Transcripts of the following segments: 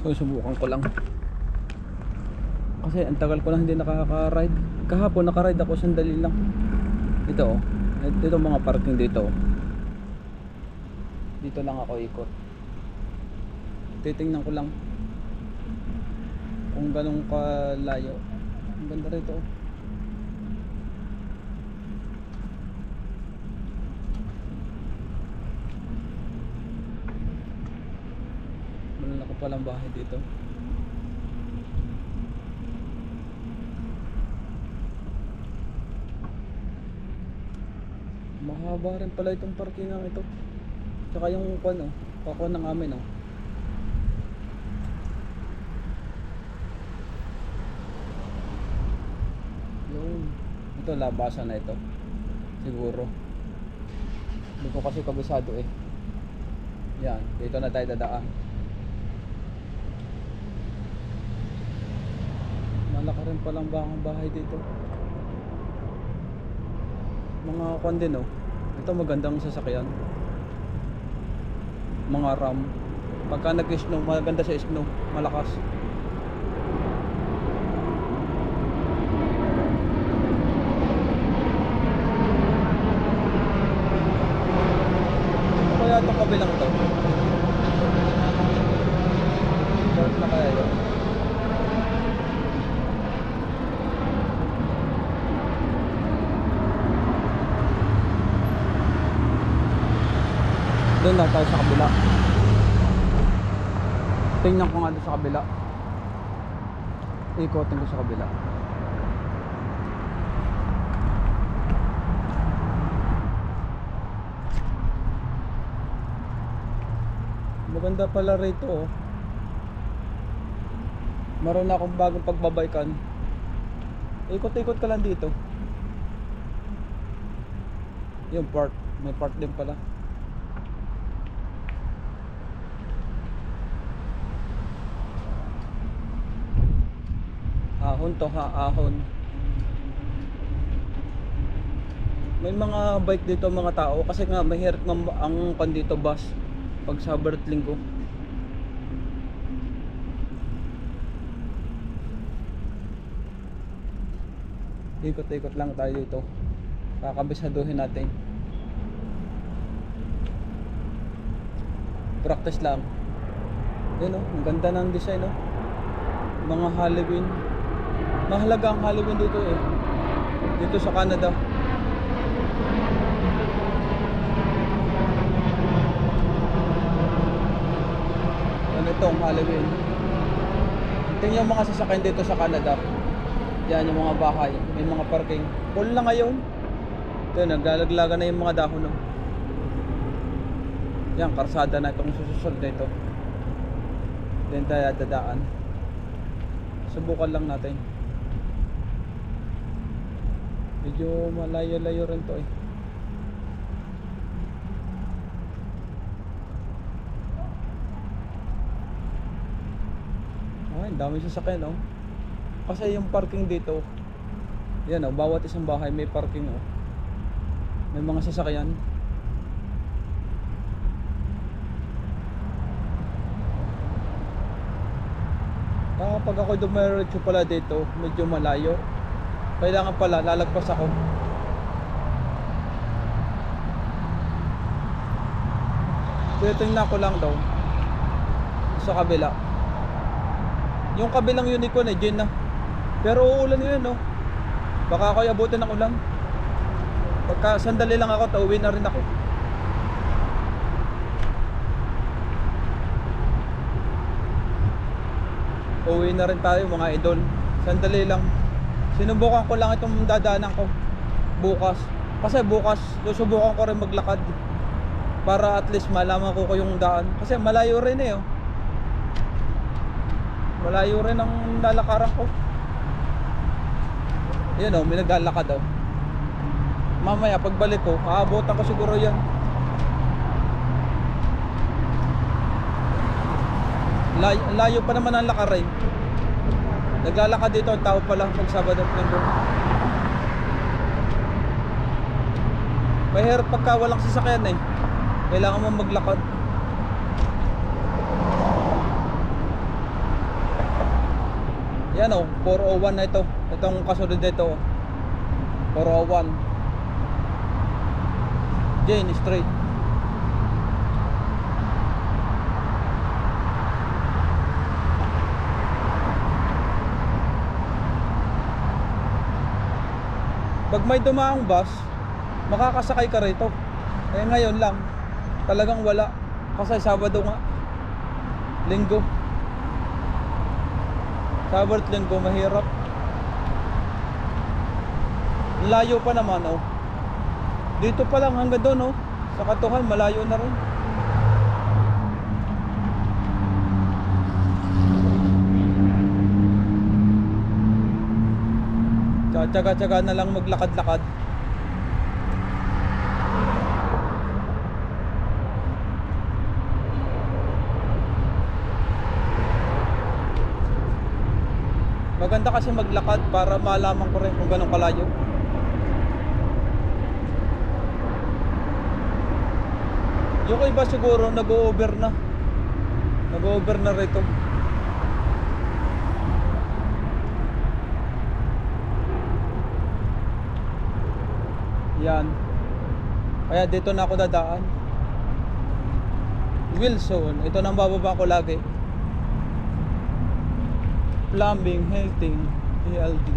Susubukan ko lang. Kasi ang tagal ko na hindi nakaka-ride. Kahapon naka-ride ako sandali lang. Dito oh. Dito mga parking dito. Dito lang ako ikot. Titingnan ko lang kung ganun kalayo. Ang ganda rito oh. Malaki palang bahay dito. Mahaba rin pala itong parkingan ito. Tsaka yung kuwan oh, pakuan ng amin oh. Yun. Ito labasan na ito. Siguro. Hindi ko kasi kabisado eh. Yan, dito na tayo dadaan. Malaki rin palang bahay dito. Mga kuwan din oh. Ito magandang sasakyan. Mga RAM. Pagka nag-snow, maganda sa snow, malakas. Kaya itong kabilang to. Short na kaya yun. Doon na tayo sa kabila. Tingnan ko nga doon sa kabila. Ikotin ko sa kabila. Maganda pala rito oh. Meron na akong bagong pagbabaykan. Ikot-ikot ka lang dito. Yung park. May park din pala. Ahon to ha, ahon. May mga bike dito mga tao kasi nga mahirap ang pandito bus pag Sabado at Linggo. Ikot-ikot lang tayo dito. Kakabisaduhin natin. Practice lang. Yun oh, ang ganda ng design oh. Mga Halloween. Mahalaga ang Halloween dito eh. Dito sa Canada. Ano itong Halloween? Tingnan yung mga sasakyan dito sa Canada. Yan yung mga bahay. May mga parking. Full na ngayon. Ito, naglalaglaga na yung mga dahon. No? Yan, karsada na itong susunod dito. Then tayo dadaan. Subukan lang natin. Medyo malayo-layo rin to eh. Ay, dami sasakyan oh. Kasi yung parking dito, yan oh, bawat isang bahay may parking oh. May mga sasakyan. Kapag ako dumiretso pala dito, medyo malayo. Kailangan pala lalagpas ako. Titingnan ko lang daw sa kabila. Yung kabilang unicorn eh, Jen na. Pero uulan yun no. Baka ako abutin ng ulan. Pagka sandali lang ako, tauwi na rin ako. Uwi na rin tayo mga idol. Sandali lang. Sinubukan ko lang itong dadaanan ko bukas. Kasi bukas susubukan ko rin maglakad para at least malaman ko yung daan. Kasi malayo rin eh oh. Malayo rin ang lalakaran ko. Yan oh, may naglalakad oh. Mamaya pagbalik ko, aabotan ko siguro yan. Layo pa naman ang lakarin. Naglalakad dito ang tao pala pag Sabado at Linggo. Mahirap pagka walang sasakyan eh. Kailangan mo maglakad. Yan o, 401 na ito. Itong kasunod nito, 401 Jane Street. Pag may dumaang bus, makakasakay ka rito. Eh ngayon lang, talagang wala. Kasi Sabado nga, Linggo. Sabado at Linggo, mahirap. Layo pa naman, oh. Dito pa lang hanggang doon, oh. Sa Katuhan, malayo na rin. Tsaga-tsaga na lang maglakad-lakad. Maganda kasi maglakad para malaman ko rin kung ganun kalayo. Yung iba siguro nag-over na. Nag-over na rito. Yan. Kaya dito na ako dadaan. Wilson, ito nang bababa ko lagi. Plumbing, heating, ELD.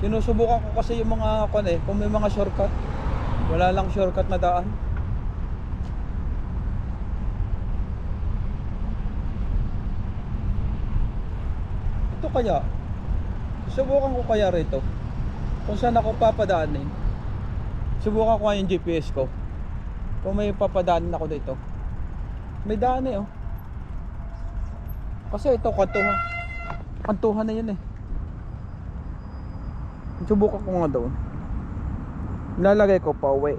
Sinusubukan ko kasi yung mga kung may mga shortcut. Wala lang shortcut na daan. Ito kaya, subukan ko kaya rito kung saan ako papadaanin. Subukan ko nga yung GPS ko kung may papadaanin ako dito. May daan eh, oh. Kasi ito kantuhan. Kantuhan na yun eh. Subukan ko nga doon. Lalagay ko pa uwi.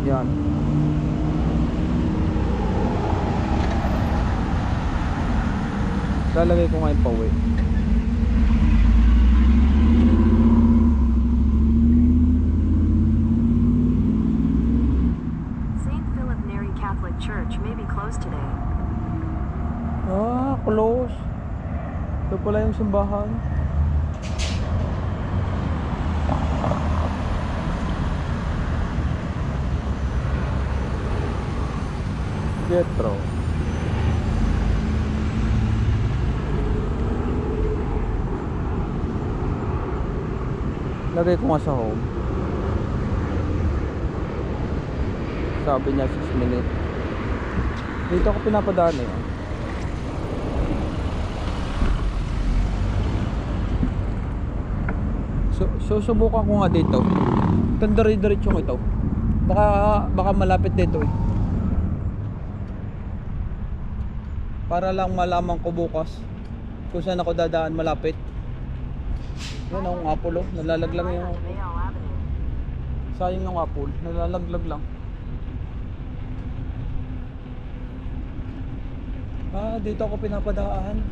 Yan. Lalagay ko nga yung pa uwi. St. Philip Neri Catholic Church may be closed today. Ah, close. Ito pala yung simbahan. Pietro. Lagay ko nga sa home. Sabi niya 6 minutes. Dito ako pinapadaan eh. Susubukan ko nga dito. Tandari-diretso ito. Baka malapit dito eh. Para lang malaman ko bukas kung saan ako dadaan malapit. Yan ang apple, oh. Nalalaglag yung sayang yung apple. Nalalaglag lang. Ah, dito ako pinapadaan.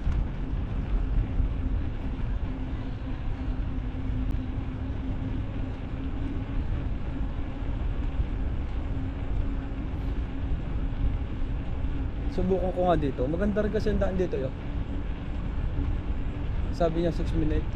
Subukan ko nga dito. Maganda rin kasi ang daan dito, yo. Sabi niya 6 minutes.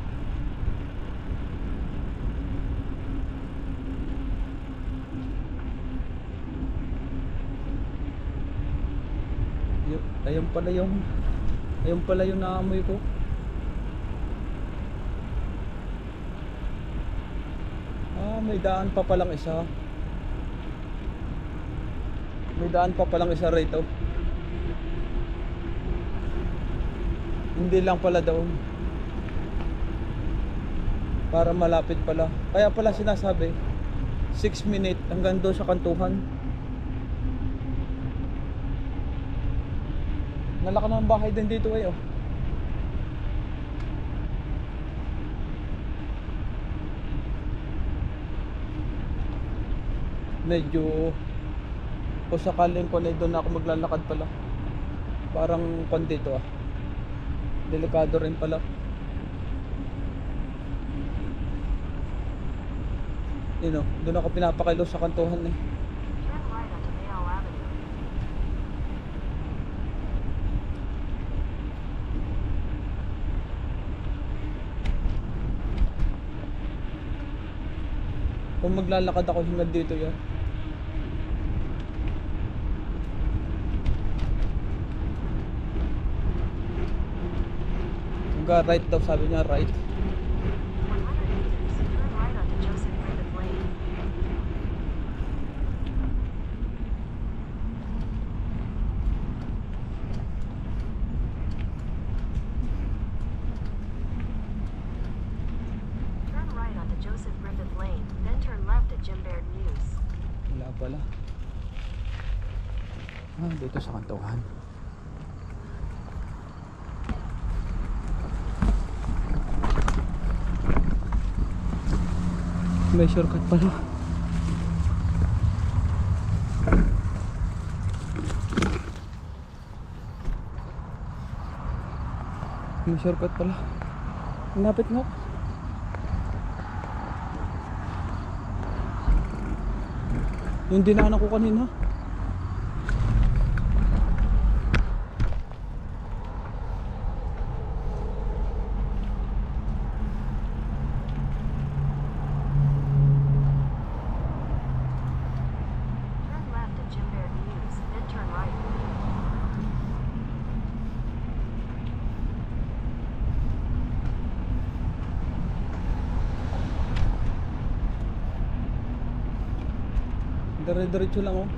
Ayun pala yung naamoy ko. Ah, may daan pa palang isa. May daan pa palang isa rito. Hindi lang pala daw. Para malapit pala. Kaya pala sinasabi 6 minutes hanggang doon sa kantuhan. Nalaki ng bahay din dito eh, oh. Medyo kung sakaling ko na doon ako maglalakad pala. Parang kon dito ah. Delikado rin pala. Yun o, doon ako pinapakilo sa kantuhan eh. Turn right onto Mayall Avenue. Kung maglalakad ako hanggang dito yan. Hanggang right daw, sabi niya right. 100 meters. Turn right onto Joseph Griffith Lane. Turn right onto Joseph Griffith Lane, then turn left at Jim Baird News. Wala pala. Dito sa kantuhan. May shortcut pala. May shortcut pala. Malapit nga. Yung dinaanan ko kanina. Turn left at Jim Baird News, then turn right. Dire-diretso lang oh.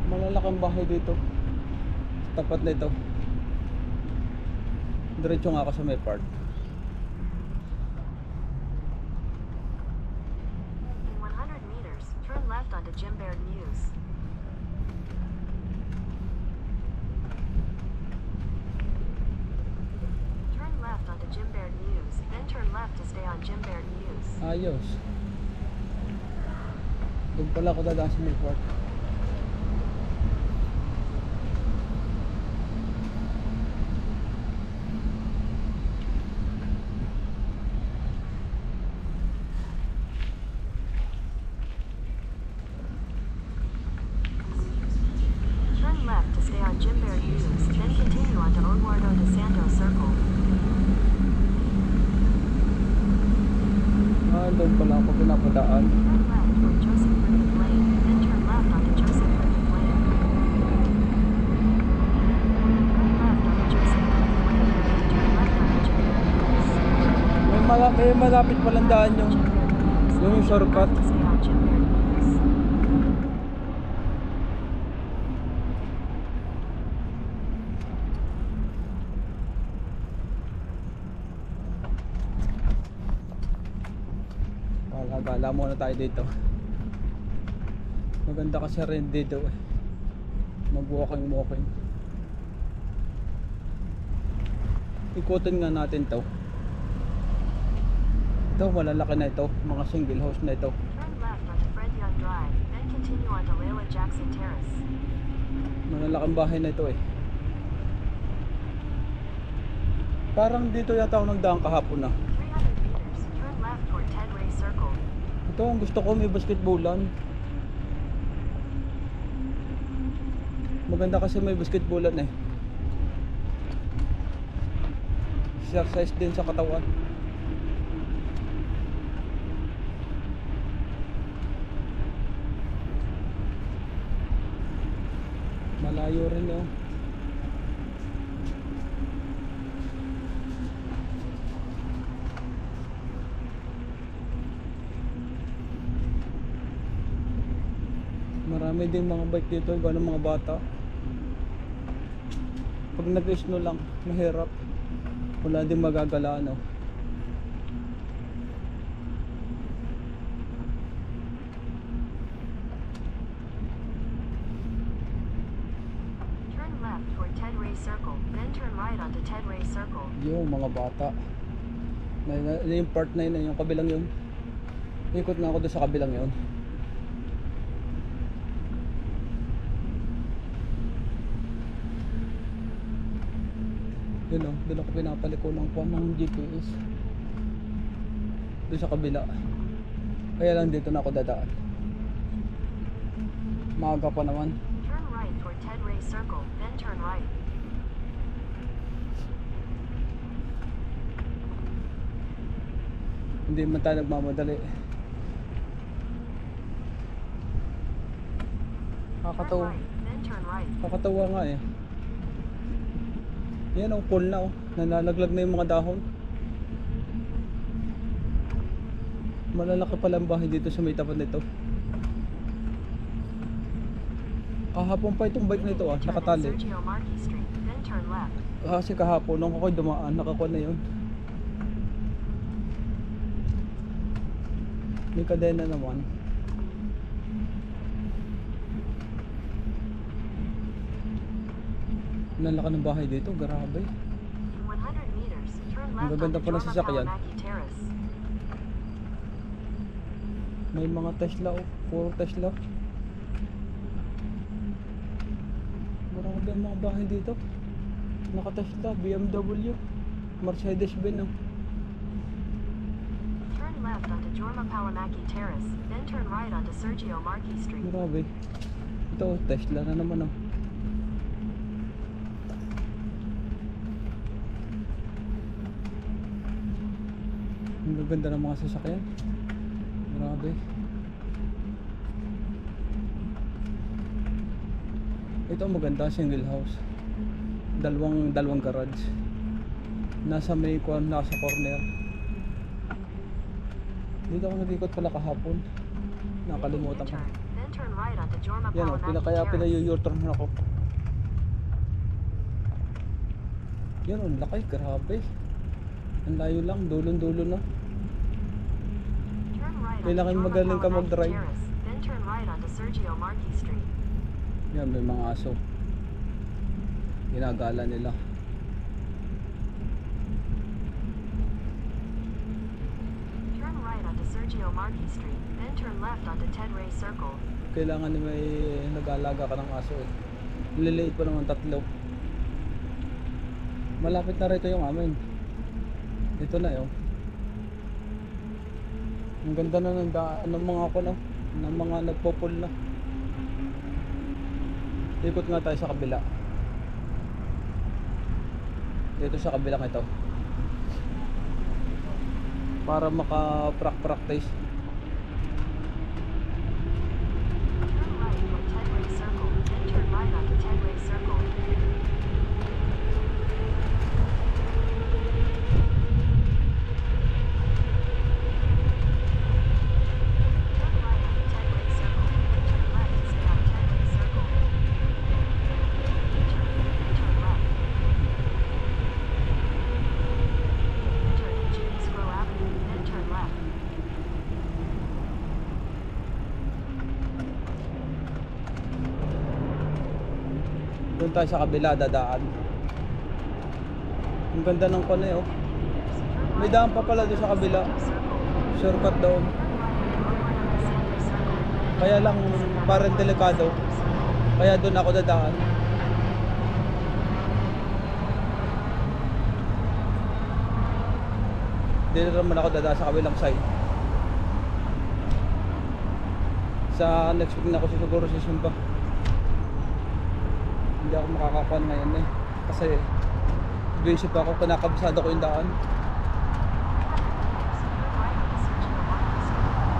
Malalaking bahay dito. Tapat na ito. Diretso nga ako sa may part. In 100 meters, turn left onto Jim Baird News. Turn left onto Jim Baird News, then turn left to stay on Jim Baird News. Ayos. Doon pala ako dadaan sa may part. Turn left to stay on Jim Baird News, then continue onto Eduardo de Santos Circle. Doon pala ako pinapadaan. Turn left for Joseph Griffith Lane, then turn left onto Joseph Griffith Lane. Turn left onto Joseph Griffith Lane, then turn left onto Jim Baird News. May malapit palang daan yung Jim Baird News. yung shortcut. Turn left to stay on Jim Baird News. Gala muna tayo dito. Maganda kasi rin dito eh. Mag-walking. Ikutin nga natin to. Ito, malalaki na ito. Mga single house na ito. Turn left onto Fred Young Drive, then continue onto Layla Jackson Terrace. Malalaking bahay na ito eh. Parang dito yata ako nagdaan kahapon na. 300 meters, turn left toward Ted Ray Circle. Ito ang gusto ko, may basketballan. Maganda kasi may basketballan eh. Exercise din sa katawan. Malayo rin oh. Marami din mga bike dito, iba ng mga bata. Pag nag-snow lang, mahirap. Wala din magagala ano. Turn left toward Ted Ray Circle, then turn right onto Ted Ray Circle. Yung mga bata. Yung part na yun, yung kabilang yun. Ikot nga ako doon sa kabilang yun. Yun o, doon ako pinapaliko ng GPS. Doon sa kabila. Kaya lang dito na ako dadaan. Maaga pa naman. Turn right toward Ted Ray Circle, then turn right. Hindi man tayo nagmamadali. Turn Kakatawa. right, then turn right. Kakatawa nga eh. Yan oh, cool na oh. Nalalaglag na yung mga dahon. Malalaki pala ang bahay dito sa may tapat nito. Kahapon pa itong bike nito ah, Turn at nakatali. Sergio Marquis Street, then turn left. Kasi kahapon nung ako'y dumaan, nakakuha na yun. May kadena naman. Nalaki ng bahay dito, grabe. In 100 meters, turn Ang left gaganda onto pa ng Jorma sasakyan. Pawamaki Terrace. May mga Tesla oh, puro Tesla. Grabe ang mga bahay dito. Naka-Tesla, BMW, Mercedes-Benz oh. Turn left onto Jorma Pawamaki Terrace, then turn right onto Sergio Marquis Street. Grabe. Ito oh, Tesla na naman oh. Ang gaganda ng mga sasakyan. Grabe. Ito ang maganda, single house. Dalawang garage. Nasa may nasa corner. Dito ako nag-ikot pala kahapon. Nakalimutan ko. U-turn, then turn right onto Jorma Yan o, Pawamaki kaya Terrace. pinayu-turn ako. Yan o, laki, grabe. Ang layo lang, dulon-dulo na. Turn right onto Kailangan Jorma magaling ka Pawamaki mag-drive. Terrace, then turn right onto Sergio Marquis Street. Yan, may mga aso. Ginagala nila. Turn right onto Sergio Marquis Street, then turn left onto Ted Ray Circle. Kailangan ni may nag-aalaga ka ng aso eh. Liliit pa naman 3. Malapit na rito yung amin. Ito na yun. Ang ganda na ng daan ng mga ako no, ng mga nagpopol na. Ikot nga tayo sa kabila. Dito sa kabilang ito. Para maka-practice. Turn right toward Ted Ray Circle, then turn right onto Ted Ray Circle. Turn right onto Ted Ray Circle, then turn left to stay on Ted Ray Circle. U-turn, then turn left. U-turn at Judy Scrow Avenue, then turn left. Doon tayo sa kabila dadaan. Ang ganda ng kone oh. May daan pa pala doon sa kabila. Shortcut doon. Kaya lang parang delikado. Kaya doon ako dadaan. Dito naman ako dadaan sa kabilang side. Sa next week na ako siguro sa Sumba. Hindi ako makakakuan ngayon eh. Kasi busy pa ako, kinakabisado ko yung daan.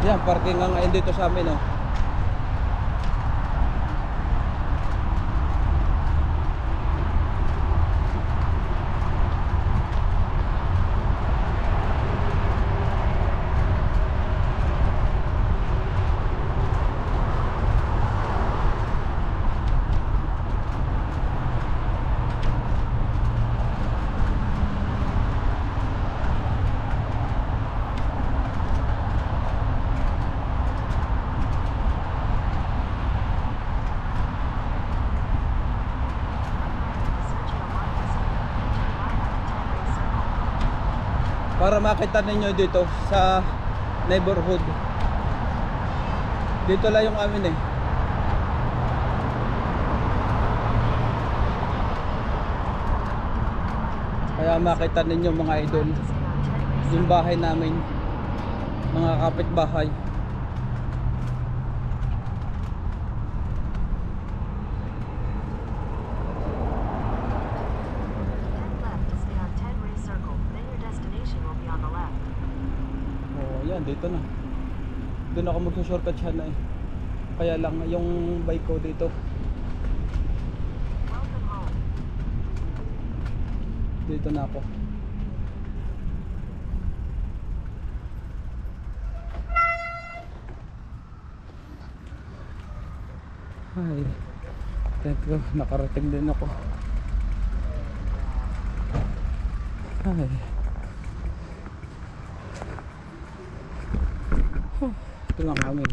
Yan, parking nga ngayon dito sa amin oh. Para makita ninyo dito sa neighborhood. Dito lang yung amin eh. Kaya makita ninyo mga idol yung bahay namin, mga kapitbahay. Yan, dito na. Doon ako magsushortcut siya na eh. Kaya lang yung bike ko dito. Welcome home. Dito na ako. Ay, thank you. Nakarating din ako. Ay. Ito lang kami.